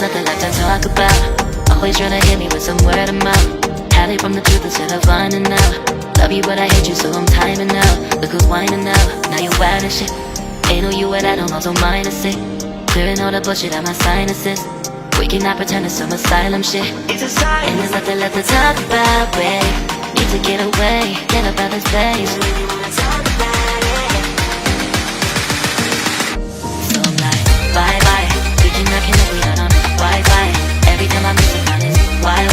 nothing left to talk about. Always trying to hit me with some word of mouth. Hide it from the truth instead of finding out. Love you but I hate you so I'm timing out. Look who's whining now, now you're wild and shit. Ain't no you at I don't also minus it. Clearing all the bullshit out my sinuses. We cannot pretend it's some asylum shit. And there's nothing left to talk about, babe. Need to get away, get up out this place. So I'm like, bye bye. We cannot connect, we not on Wi-Fi. Every time I miss a call it's why?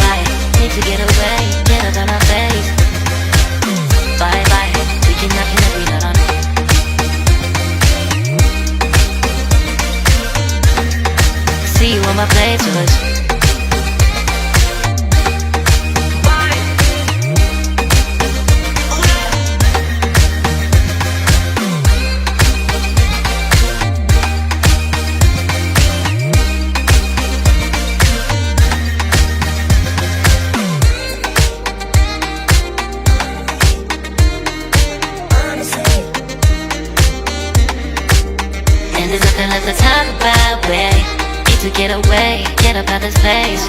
Need to get away, get up out my face. Bye bye. We cannot connect, we not on. See you on my playlist. And there's nothing left to talk about, babe. Need to get away, get up out this place.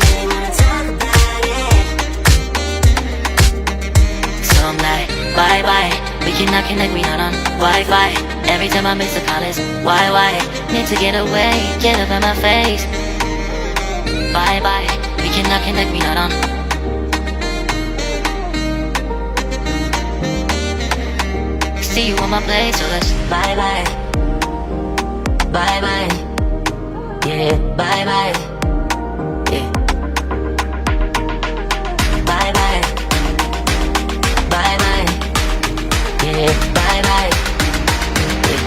So I'm like, bye bye. We cannot connect, we not on Wi-Fi. Every time I miss a call it's why? Need to get away, get up out my face. Bye bye. We cannot connect, we not on. See you on my place, so let's bye bye. Bye bye, yeah, bye bye, yeah. Bye bye, bye bye, yeah, bye bye, yeah.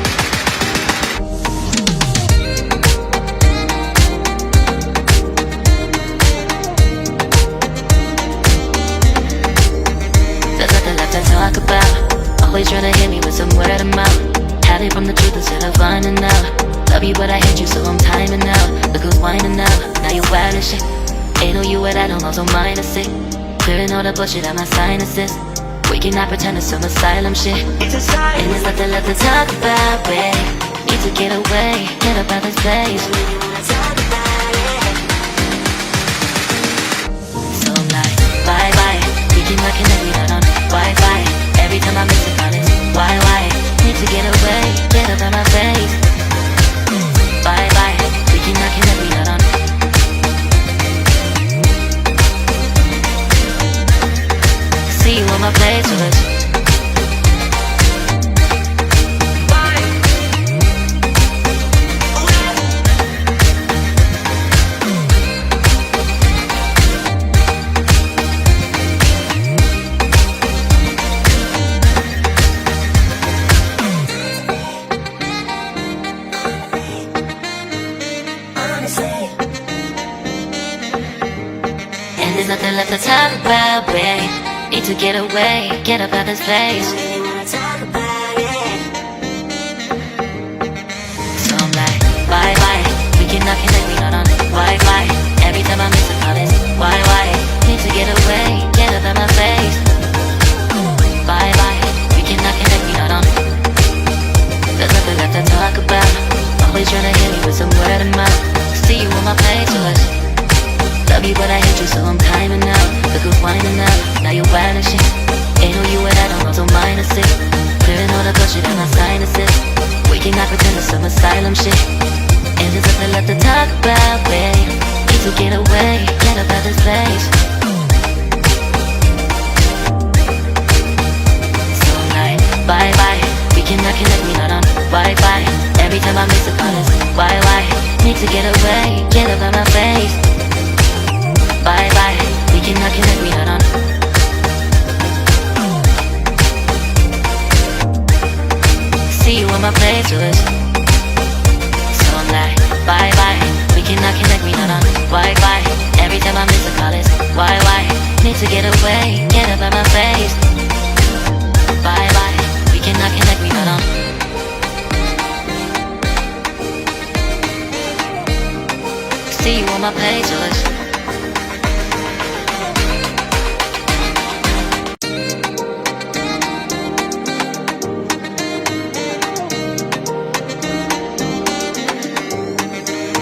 There's nothing left to talk about. Always trying to hit me with some word of mouth. Hide it from the truth instead of finding out. Love you but I hate you so I'm timing out. Look who's whining now, now you're wild and shit. Ain't no you at I don't also minus it. Clearing all the bullshit out my sinuses. We cannot pretend it's some asylum shit. And there's nothing left to talk about, babe. Need to get away, get up out this place. So I'm like, bye bye. We cannot connect, we not on Wi-Fi. Every time I miss a call it's why? Need to get away, get up out my face. Bye bye, we cannot connect, we not on. See you on my playlist. And there's nothing left to talk about, babe. Need to get away, get up out this place. So I'm like, bye bye. We cannot connect, we not on Wi-Fi. Every time I miss a call it's why? Need to get away, get up out my face. Bye bye. We cannot connect, we not on. There's nothing left to talk about. Always trying to hit me with some word of mouth. See you on my playlist. Love you but I hate you so I'm timing out. Look who's whining now, now you're wild and shit. Ain't no you at I don't also minus it. Clearing all the bullshit out my sinuses. We cannot pretend it's some asylum shit. And there's nothing left to talk about, babe. Need to get away, get up out this place. So I'm like, bye bye. We cannot connect, we not on Wi-Fi. Every time I miss a call it's why? Need to get away, get up out my face. Bye bye, we cannot connect, we not on. See you on my playlist. So I'm like, bye bye, we cannot connect, we not on Wi-Fi. Every time I miss a call it's why? Need to get away, get up out my face. Bye bye, we cannot connect, we not on. See you on my playlist.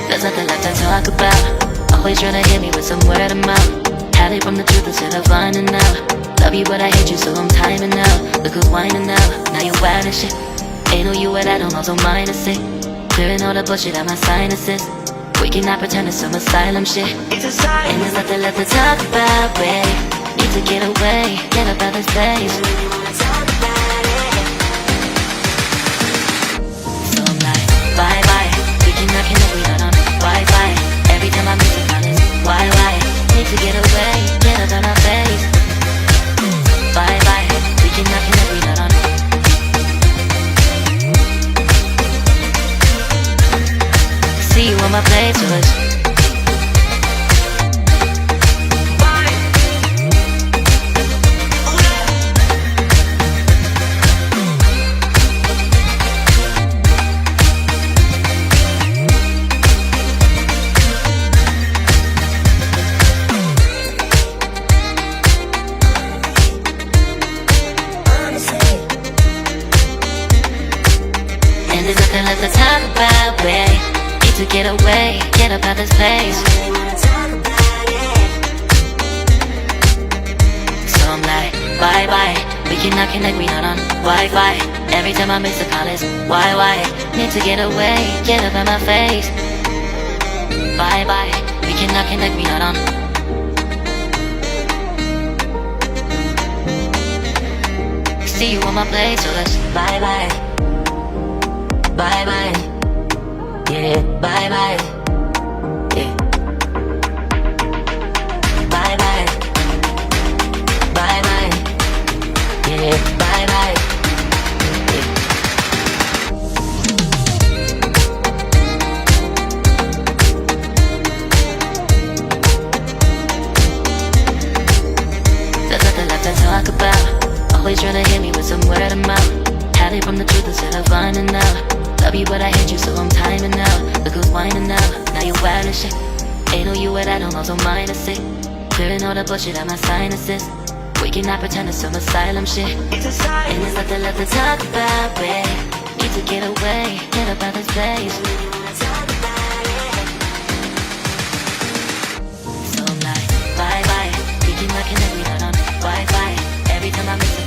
There's nothing left to talk about. Always tryna hit me with some word of mouth. Hide it from the truth instead of finding out. Love you but I hate you so I'm timing out. Look who's whining now, now you wild and shit. Ain't no you at I don't also minus it. Clearing all the bullshit out my sinuses. We cannot pretend it's some asylum shit. It's a sign. And there's nothing left to talk about, babe. Need to get away, get up out this place. So I'm like, bye bye. We cannot connect, we not on Wi-Fi. Every time I miss a call it's why? Need to get away, get up out my face. Bye bye. We cannot connect, we not on. See you on my playlist. And there's nothing left to talk about, babe. Need to get away, get up out this place. So I'm like, bye bye. We cannot connect, we not on Wi-Fi. Every time I miss a call it's why? Need to get away, get up out my face. Bye bye. We cannot connect, we not on. See you on my place, so let's bye bye. Bye bye. Yeah, bye bye. Yeah. Bye bye. Bye bye. Yeah, bye bye. Yeah. There's nothing left to talk about. Always tryna hit me with some word of mouth. Hide it from the truth instead of finding out. Love you but I hate you so I'm timing out. Look who's whining now, now you wild and shit. Ain't no you at I don't also minus it. Clearing all the bullshit out my sinuses. We cannot pretend it's some asylum shit. It's a sign. And there's nothing left to talk about, babe. Need to get away, get up out this place. So I'm like, bye bye. We cannot connect, we not on Wi-Fi. Every time I miss